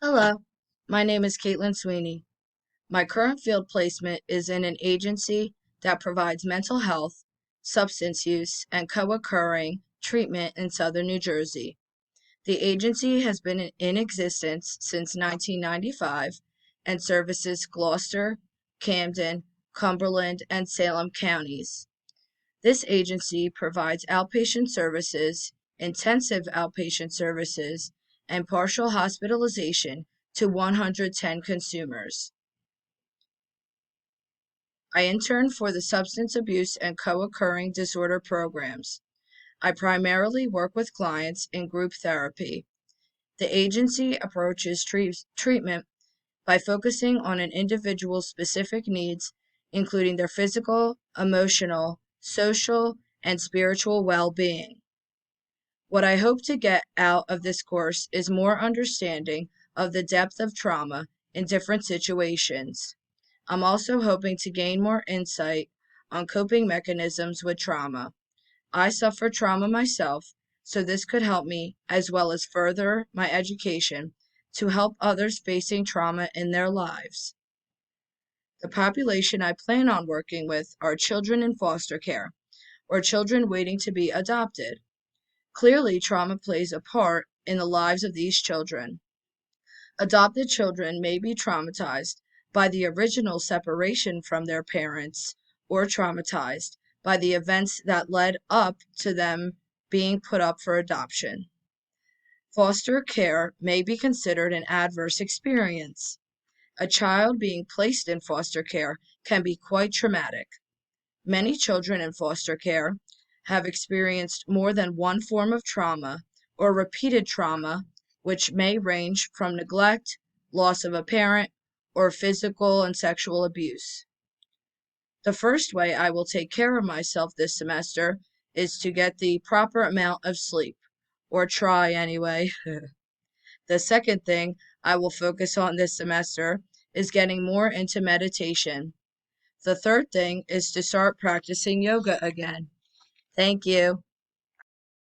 Hello, my name is Caitlin Sweeney. My current field placement is in an agency that provides mental health, substance use, and co-occurring treatment in southern New Jersey. The agency has been in existence since 1995 and services Gloucester, Camden, Cumberland, and Salem counties. This agency provides outpatient services, intensive outpatient services, and partial hospitalization to 110 consumers. I intern for the substance abuse and co-occurring disorder programs. I primarily work with clients in group therapy. The agency approaches treatment by focusing on an individual's specific needs, including their physical, emotional, social, and spiritual well-being. What I hope to get out of this course is more understanding of the depth of trauma in different situations. I'm also hoping to gain more insight on coping mechanisms with trauma. I suffer trauma myself, so this could help me as well as further my education to help others facing trauma in their lives. The population I plan on working with are children in foster care or children waiting to be adopted. Clearly, trauma plays a part in the lives of these children. Adopted children may be traumatized by the original separation from their parents or traumatized by the events that led up to them being put up for adoption. Foster care may be considered an adverse experience. A child being placed in foster care can be quite traumatic. Many children in foster care have experienced more than one form of trauma or repeated trauma, which may range from neglect, loss of a parent, or physical and sexual abuse. The first way I will take care of myself this semester is to get the proper amount of sleep, or try anyway. The second thing I will focus on this semester is getting more into meditation. The third thing is to start practicing yoga again. Thank you.